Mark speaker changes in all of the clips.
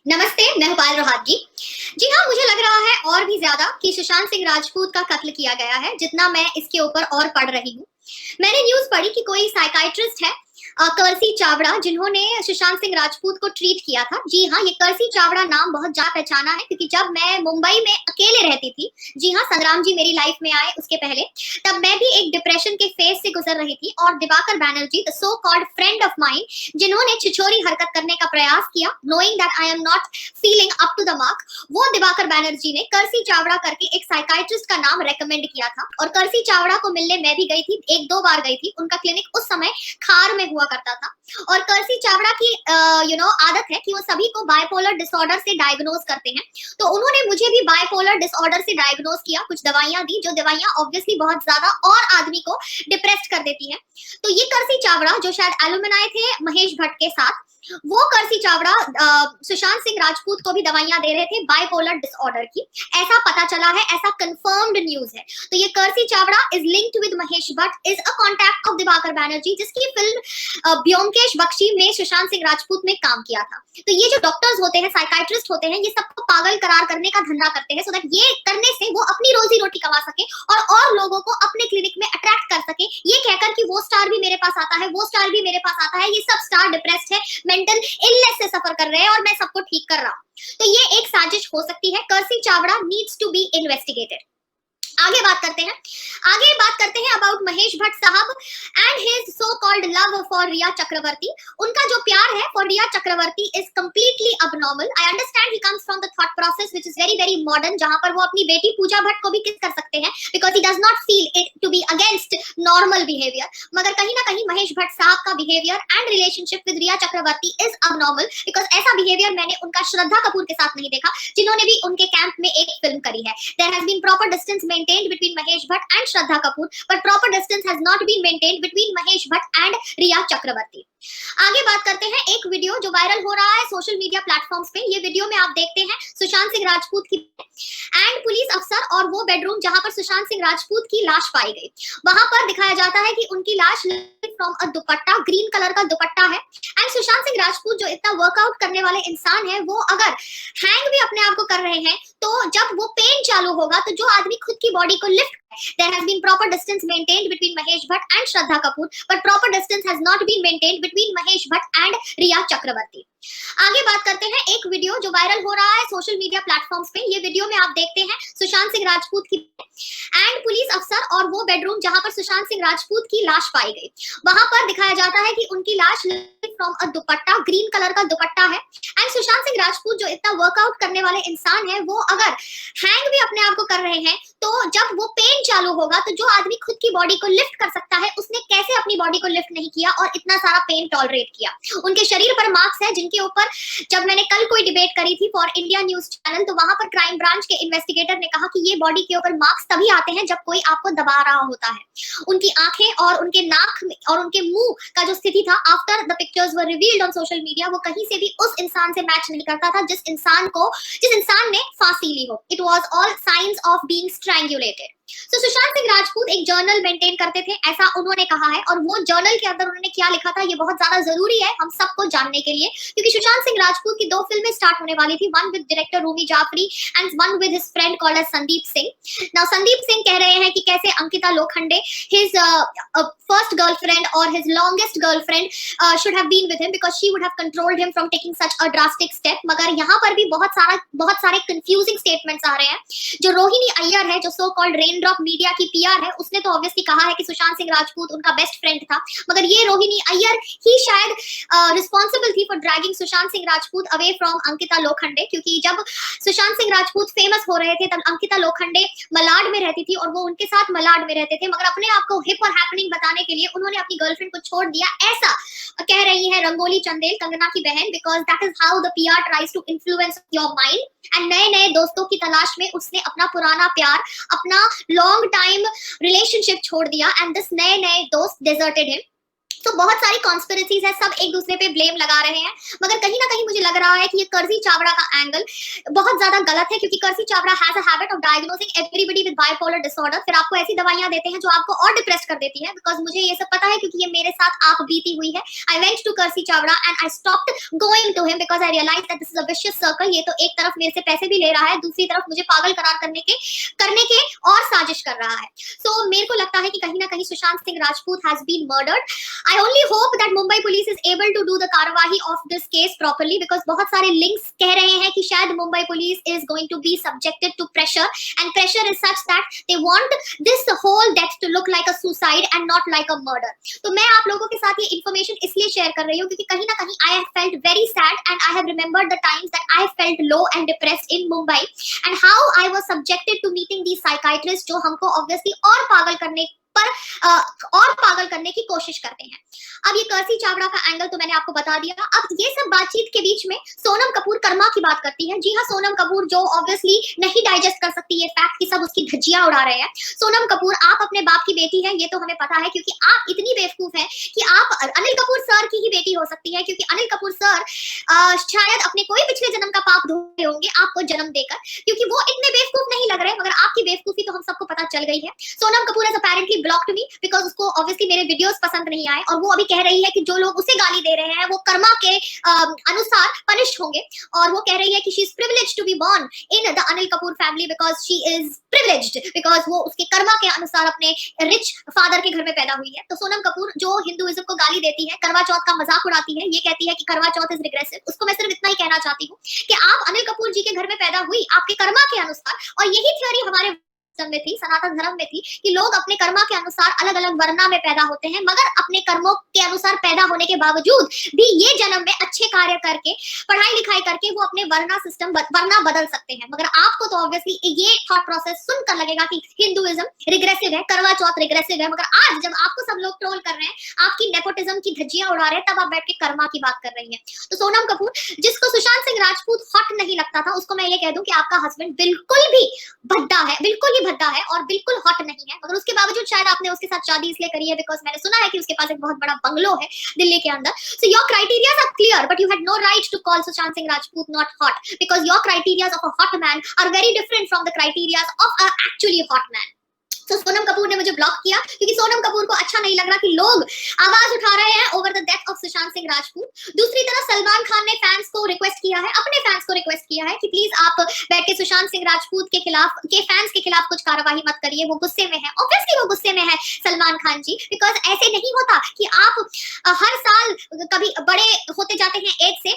Speaker 1: नमस्ते, मैं हूपाल रोहातगी। जी हाँ, मुझे लग रहा है और भी ज़्यादा कि सुशांत सिंह राजपूत का कत्ल किया गया है, जितना मैं इसके ऊपर और पढ़ रही हूँ। मैंने न्यूज़ पढ़ी कि कोई साइकियाट्रिस्ट है कर्सी चावड़ा, जिन्होंने सुशांत सिंह राजपूत को ट्रीट किया था। जी हाँ, ये कर्सी चावड़ा नाम बहुत जान-पहचाना है क्योंकि जब मैं मुंबई में अकेले रहती थी, जी हाँ, संग्राम जी मेरी लाइफ़ में आए उसके पहले, तब मैं भी एक डिप्रेशन के फेज़ से गुज़र रही थी और Diwakar Banerjee, the so called friend of mine, जिन्होंने छिछोरी हरकत करने का प्रयास किया, knowing that I am not feeling up to the mark, वो दिवाकर बैनर्जी ने कर्सी चावड़ा करके एक साइकियाट्रिस्ट का नाम रेकमेंड किया था और कर्सी चावड़ा को मिलने मैं भी गई थी, 1-2 बार गई थी। उनका क्लिनिक उस समय खार में हुआ करता था और कर्सी चावड़ा की आदत है कि वो सभी को बाइपोलर डिसऑर्डर से डायग्नोज करते हैं। तो उन्होंने मुझे भी बाइपोलर डिसऑर्डर से डायग्नोज किया, कुछ दवाइयां दी, जो दवाइयां ऑब्वियसली बहुत ज्यादा और आदमी को डिप्रेस्ड कर देती हैं। तो ये कर्सी चावड़ा, जो शायद एलुमनाई थे महेश भट्ट के साथ, वो कर्सी चावड़ा सुशांत सिंह राजपूत को भी दवाइयां दे रहे थे बाइपोलर डिसऑर्डर की। ऐसा पता चला है, ऐसा कंफर्म्ड न्यूज है। तो ये Kersi Chavda is linked with Mahesh Bhatt, is a contact of Dibakar Banerjee, जिसकी फिल्म ब्योमकेश बख्शी में सुशांत सिंह राजपूत ने काम किया था। तो ये जो डॉक्टर्स होते हैं, साइकाइट्रिस्ट होते हैं, ये सबको पागल करार करने का धंधा करते हैं, सो दैट ये करने से वो अपनी रोजी रोटी कमा सके और लोगों को अपने क्लिनिक में अट्रैक्ट कर सके, ये कहकर कि वो स्टार भी मेरे पास आता है, वो स्टार भी मेरे पास आता है, ये सब स्टार डिप्रेस्ड है, मेंटल इलनेस से सफर कर रहे हैं और मैं सबको ठीक कर रहा हूं। तो ये एक साजिश हो सकती है। Kersi Chavda needs to be investigated. आगे बात करते हैं about Mahesh Bhatt sahab and his so called love for Rhea Chakraborty. उनका जो प्यार है for Rhea Chakraborty is completely abnormal. I understand he comes from the thought process which is very very modern, जहां पर वो अपनी बेटी पूजा भट्ट को भी किस कर सकते हैं because he does not feel it to be against normal behaviour. मगर कहीं ना कहीं महेश भट्ट साहब का behaviour and relationship with Rhea Chakraborty is abnormal because ऐसा बिहेवियर मैंने उनका श्रद्धा कपूर के साथ नहीं देखा, जिन्होंने भी उनके कैंप में एक फिल्म करी है। There has been proper distance maintained between Mahesh Bhatt and Shraddha Kapoor, but proper distance has not been maintained between Mahesh Bhatt and Riya Chakravarti. आगे बात करते हैं एक वीडियो जो वायरल हो रहा है सोशल मीडिया प्लेटफॉर्म्स पे। ये वीडियो में आप देखते हैं सुशांत सिंह राजपूत की एंड पुलिस अफसर और वो बेडरूम जहां पर सुशांत सिंह राजपूत की लाश पाई गई। वहां पर दिखाया जाता है कि उनकी लाश from a dupatta, green colour का दुपट्टा है। एंड सुशांत सिंह राजपूत जो इतना वर्कआउट करने वाले इंसान है, वो अगर हैंग भी अपने आप को कर रहे हैं, तो जब वो पेन चालू होगा तो जो आदमी खुद की बॉडी को lift, there has been proper distance maintained between Mahesh Bhatt and Shraddha Kapoor, but proper distance has not been maintained between Mahesh Bhatt and Riya Chakravarti. आगे बात करते हैं एक वीडियो जो वायरल हो रहा है सोशल मीडिया प्लेटफॉर्म्स पे। ये वीडियो में आप देखते हैं सुशांत सिंह राजपूत की एंड पुलिस अफसर और वो बेडरूम जहां पर सुशांत सिंह राजपूत की लाश पाई गई। वहां पर दिखाया जाता है कि उनकी लाश from a dupatta, green colour का दुपट्टा है। एंड सुशांत सिंह राजपूत जो इतना वर्कआउट करने वाले इंसान है, वो अगर हैंग भी अपने आप को कर रहे हैं, तो जब वो पेन चालू होगा तो जो आदमी खुद की बॉडी को लिफ्ट कर सकता है, उसने कैसे अपनी बॉडी को लिफ्ट नहीं किया और इतना सारा पेन टॉलरेट किया। उनके शरीर पर मार्क्स है जिनके ऊपर जब मैंने कल कोई डिबेट करी थी फॉर इंडिया न्यूज चैनल, तो वहां पर क्राइम ब्रांच के इन्वेस्टिगेटर ने कहा कि ये बॉडी के ऊपर मार्क्स तभी आते हैं जब कोई आपको दबा रहा होता है। उनकी आंखें और उनके नाक और उनके मुंह का जो स्थिति था after the pictures were revealed on social media, वो कहीं से भी उस इंसान से मैच नहीं करता था जिस इंसान ने फांसी ली हो। It was all science of being strangulated. तो सुशांत सिंह राजपूत एक जर्नल मेंटेन करते थे, ऐसा उन्होंने कहा है, और वो जर्नल के अंदर उन्होंने क्या लिखा था ये बहुत ज्यादा जरूरी है हम सबको जानने के लिए, क्योंकि सुशांत सिंह राजपूत की 2 फिल्में स्टार्ट होने वाली थी, one with director Rumi Jafry and one with his friend called as Sandeep Singh. Now Sandeep Singh कह रहे हैं कि कैसे Ankita Lokhande, his first girlfriend और his longest girlfriend should have been with him because she would have controlled him from taking such a drastic step. मगर यहाँ पर भी बहुत सारे कंफ्यूजिंग स्टेटमेंट्स आ रहे हैं। जो रोहिणी अय्यर है, जो सो कॉल्ड रेनड्रॉप मीडिया की पीआर है, उसने तो ऑब्वियसली कहा है कि सुशांत सिंह राजपूत उनका बेस्ट फ्रेंड था, मगर ये रोहिणी अय्यर ही शायद रिस्पॉन्सिबल थी for dragging Sushant Singh Rajput away from Ankita Lokhande, क्योंकि जब सुशांत सिंह राजपूत फेमस हो रहे थे तब अंकिता लोखंडे मलाड में रहती थी और वो उनके साथ मलाड में रहते थे, मगर अपने आप को हिप और हैपनिंग बताने के लिए उन्होंने अपनी गर्लफ्रेंड को छोड़ दिया, ऐसा कह रही है रंगोली चंदेल, कंगना की बहन, because that is how the PR tries to influence your mind. And नए नए दोस्तों की तलाश में उसने अपना पुराना प्यार, अपना लॉन्ग टाइम रिलेशनशिप छोड़ दिया, एंड दिस नए दोस्त डिजर्टेड हिम। तो बहुत सारी कॉन्स्पिरेसीज है, सब एक दूसरे पे ब्लेम लगा रहे हैं, मगर कहीं ना कहीं मुझे लग रहा है कि ये कर्जी चावड़ा का एंगल बहुत ज्यादा गलत है, क्योंकि Kersi Chavda has a habit of diagnosing everybody with bipolar disorder. फिर आपको ऐसी दवाइयां देते हैं जो आपको और डिप्रेस कर देती है, बिकॉज मुझे ये सब पता है क्योंकि ये मेरे साथ आप बीती हुई है। I went to Kersi Chavda and I stopped going to him because I realise that this is a vicious circle. ये तो एक तरफ मेरे से पैसे भी ले रहा है, दूसरी तरफ मुझे पागल करार करने के और साजिश कर रहा है। सो मेरे को लगता है कि कहीं ना कहीं Sushant Singh Rajput has been murdered. I only hope that Mumbai police is able to do the कार्यवाही of this case properly, because बहुत सारे लिंक्स कह रहे हैं कि शायद Mumbai police is going to be subjected to pressure, and pressure is such that they want this whole death to look like a suicide and not like a murder. तो मैं आप लोगों के साथ ये इन्फॉर्मेशन इसलिए शेयर कर रही हूँ क्योंकि कहीं ना कहीं I have felt very sad and I have remembered the times that I have felt low and depressed in Mumbai and how I was subjected to meeting the psychiatrist, जो हमको ऑब्वियसली और पागल करने की कोशिश करते हैं। अब ये कर्जी चावड़ा का एंगल तो मैंने आपको बता दिया। अब ये सब बातचीत के बीच में सोनम कपूर कर्मा की बात करती है। जी हाँ, सोनम कपूर जो ऑब्वियसली नहीं डाइजेस्ट कर सकती ये फैक्ट कि सब उसकी धज्जियां उड़ा रहे हैं। सोनम कपूर, आप अपने बाप की बेटी है, ये तो हमें पता है, क्योंकि आप इतनी बेवकूफ है कि आप अनिल कपूर सर की ही बेटी हो सकती है, क्योंकि अनिल कपूर सर शायद अपने कोई पिछले जन्म का पाप धोए होंगे आपको जन्म देकर, क्योंकि वो इतने बेवकूफ नहीं लग रहे, मगर आपकी बेवकूफी तो हम सबको पता चल गई है। Sonam Kapoor has apparently blocked me because उसको ऑब्वियसली मेरे वीडियोस पसंद नहीं आए, और वो अभी कह रही है कि जो लोग उसे गाली दे रहे हैं वो कर्मा के अनुसार पनिश्ड होंगे, और वो कह रही है कि she is privileged to be born in the Anil Kapoor family because she is privileged, because वो उसके कर्मा के अनुसार अपने रिच फादर के घर में पैदा हुई है। तो सोनम कपूर जो हिंदुइज्म को गाली देती है, करवा चौथ का मजाक उड़ाती है, ये कहती है कि करवा चौथ इज रिग्रेसिव, उसको मैं सिर्फ इतना ही कहना चाहती हूँ कि आप अनिल कपूर जी के घर में पैदा हुई आपके कर्मा के अनुसार, और यही थ्योरी हमारे में थी, सनातन धर्म में थी, कि लोग अपने कर्मा के अनुसार अलग अलग वर्णा में पैदा होते हैं, मगर अपने कर्मों के अनुसार पैदा होने के बावजूद भी ये जन्म में अच्छे कार्य करके, पढ़ाई लिखाई करके वो अपने वर्णा सिस्टम वर्णा बदल सकते हैं। मगर आपको तो ऑब्वियसली ये थॉट प्रोसेस सुनकर लगेगा कि हिंदुइज्म रिग्रेसिव है, करवा चौथ रिग्रेसिव है, मगर आज जब आपको सब लोग ट्रोल कर रहे हैं, आपकी नेपोटिज्म की धज्जियां उड़ा रहे हैं, तब आप बैठ के कर्मा की बात कर रही हैं। तो सोनम कपूर, जिसको सुशांत सिंह राजपूत हॉट नहीं लगता था, उसको मैं ये कह दूं कि आपका हस्बैंड बिल्कुल भी भद्दा है, बिल्कुल ही भद्दा है और बिल्कुल हॉट नहीं है, मगर उसके बावजूद शायद आपने उसके साथ शादी इसलिए करी है बिकॉज मैंने सुना है कि उसके पास एक बहुत बड़ा बंगलो है दिल्ली के अंदर। So your criterias are clear but you had no right to call Sushant Singh Rajput not hot because your criterias of a hot man are very different from the criterias of a actually hot man. तो सोनम कपूर ने मुझे block किया क्योंकि सोनम कपूर को अच्छा नहीं लग रहा कि लोग आवाज उठा रहे हैं over the death of Sushant Singh Rajput. दूसरी तरफ सलमान खान ने फैंस को रिक्वेस्ट किया है, अपने फैंस को रिक्वेस्ट किया है कि प्लीज आप बैठ के सुशांत सिंह राजपूत के खिलाफ, के फैंस के खिलाफ कुछ कार्रवाई मत करिए, वो गुस्से में है। ऑब्वियसली वो गुस्से में है सलमान खान जी, बिकॉज ऐसे नहीं होता कि आप हर साल कभी बड़े होते जाते हैं एज से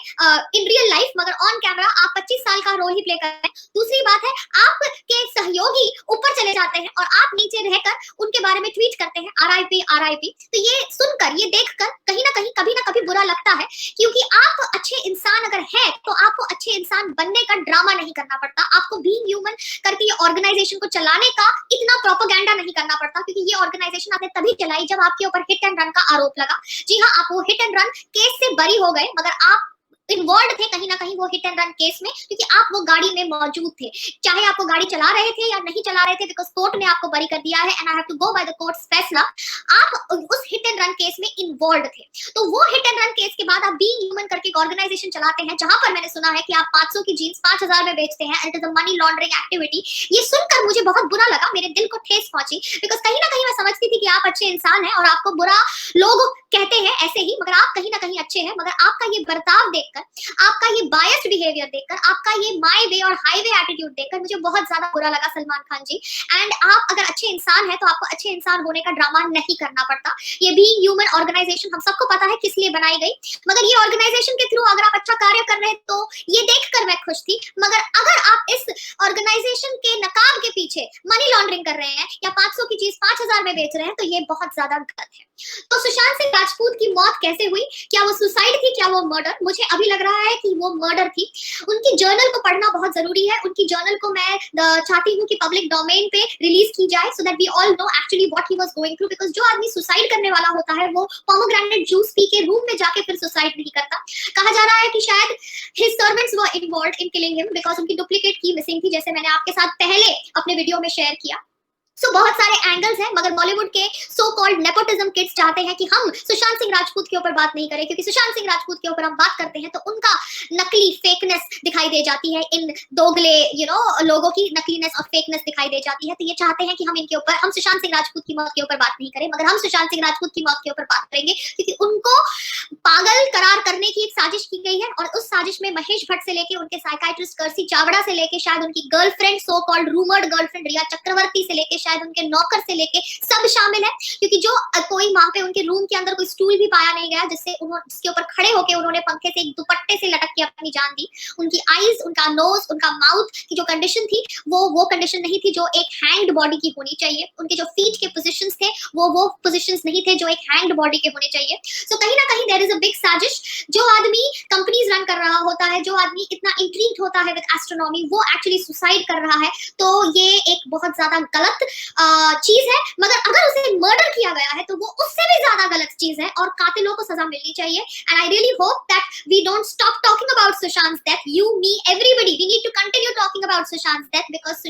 Speaker 1: इन रियल लाइफ, मगर ऑन कैमरा आप 25 साल का रोल ही प्ले कर रहे हैं। दूसरी बात है, आपके सहयोगी ऊपर चले जाते हैं और आप नीचे रहकर उनके बारे में ट्वीट करते हैं आरआईपी आरआईपी। तो ये सुनकर, ये देखकर कहीं ना कहीं कभी ना कभी बुरा लगता है, क्योंकि आप अच्छे इंसान अगर है तो आपको अच्छे इंसान बनने का ड्रामा नहीं करना पड़ता, आपको बीइंग ह्यूमन करके ये ऑर्गेनाइजेशन को चलाने का इतना प्रोपेगेंडा नहीं करना पड़ता, क्योंकि ये ऑर्गेनाइजेशन आपने तभी चलाई जब आपके ऊपर हिट एंड रन का आरोप लगा। जी हाँ, आप वो हिट एंड रन केस से बरी हो गए, मगर आप इन्वॉल्व थे कहीं ना कहीं वो हिट एंड रन केस में, क्योंकि आप वो गाड़ी में मौजूद थे, चाहे आप वो गाड़ी चला रहे थे या नहीं चला रहे थे, बिकॉज कोर्ट ने आपको बरी कर दिया है and I have to go by the courts फैसला। आप उस हिट एंड रन केस में इन्वॉल्व थे। तो वो हिट एंड रन केस के बाद आप बीइंग ह्यूमन करके एक ऑर्गेनाइजेशन चलाते हैं जहां पर मैंने सुना है कि आप 500 की जीन्स 5000 में बेचते हैं, it is a money laundering activity. ये सुनकर मुझे बहुत बुरा लगा, मेरे दिल को ठेस पहुंची, बिकॉज कहीं ना कहीं मैं समझती थी कि आप अच्छे इंसान हैं और आपको बुरा लोग कहते हैं ऐसे ही, मगर आप कहीं ना कहीं अच्छे हैं। मगर आपका ये बर्ताव देखकर, आपका ये बायस्ड बिहेवियर देखकर, आपका ये माय वे और हाईवे एटीट्यूड देखकर मुझे बहुत ज्यादा बुरा लगा सलमान खान जी। एंड आप अगर अच्छे इंसान है तो आपको अच्छे इंसान होने का ड्रामा नहीं करना पड़ता। ये भी ह्यूमन ऑर्गेनाइजेशन हम सबको पता है किस लिए बनाई गई, मगर ये ऑर्गेनाइजेशन के थ्रू अगर आप अच्छा कार्य कर रहे हैं तो ये देखकर मैं खुश थी, मगर अगर आप इस ऑर्गेनाइजेशन के नकाब के पीछे मनी लॉन्ड्रिंग कर रहे हैं या 500 की चीज 5000 में बेच रहे हैं तो ये बहुत ज्यादा गलत है। तो सुशांत सिंह राजपूत की मौत कैसे हुई? क्या वो सुसाइड थी, क्या वो मर्डर? मुझे अभी लग रहा है कि वो मर्डर थी। उनकी जर्नल को पढ़ना बहुत जरूरी है, उनकी जर्नल को मैं चाहती हूँ कि पब्लिक डोमेन पे रिलीज की जाए so that we all know actually what he was going through, because जो आदमी सुसाइड करने वाला होता है वो पोमोग्रेनेट जूस पी के रूम में जाके फिर सुसाइड नहीं करता। कहा जा रहा है कि शायद his servants were involved in killing him because उनकी डुप्लीकेट की मिसिंग थी, जैसे मैंने आपके साथ पहले अपने वीडियो में शेयर किया। बहुत सारे एंगल्स हैं, मगर बॉलीवुड के सो कॉल्ड नेपोटिज्म किड्स चाहते हैं कि हम सुशांत सिंह राजपूत के ऊपर बात नहीं करें, क्योंकि सुशांत सिंह राजपूत के ऊपर हम बात करते हैं तो उनका नकली फेकनेस दिखाई दे जाती है, इन दोगले लोगों की नकलीनेस और फेकनेस दिखाई दे जाती है। तो ये चाहते हैं कि हम इनके ऊपर, हम सुशांत सिंह राजपूत की मौत के ऊपर बात नहीं करें, मगर हम सुशांत सिंह राजपूत की मौत के ऊपर बात करेंगे, क्योंकि उनको पागल करार करने की एक साजिश की गई है। और उस साजिश में महेश भट्ट से लेके उनके साइकाइट्रिस्ट कर्सी चावड़ा से लेके शायद उनकी girlfriend, so called rumoured girlfriend Rhea Chakraborty से लेके शायद उनके नौकर से लेके सब शामिल है। क्योंकि जो कोई वहां पे उनके रूम के अंदर कोई स्टूल भी पाया नहीं गया जिसके ऊपर खड़े होके उन्होंने पंखे से एक दुपट्टे से लटक के अपनी जान दी। उनकी आईज, उनका नोज, उनका माउथ की जो कंडीशन थी वो कंडीशन नहीं थी जो एक हैंग्ड बॉडी की होनी चाहिए। उनके जो फीट के पोजीशंस थे वो पोजीशंस नहीं थे जो एक हैंग्ड बॉडी के होने चाहिए। सो कहीं ना कहीं देयर इज अ बिग साजिश। जो आदमी कंपनीज रन कर रहा होता है, जो आदमी इतना इंट्रीग्ड होता है विद एस्ट्रोनॉमी, वो एक्चुअली सुसाइड कर रहा है। तो ये एक बहुत ज्यादा गलत चीज है। मगर अगर उसे मर्डर किया गया है तो वो उससे भी ज्यादा गलत चीज है और कातिलों को सजा मिलनी चाहिए। And I really hope that we don't stop talking about Sushant death, you, me, everybody, we need to continue talking about Sushant's death, because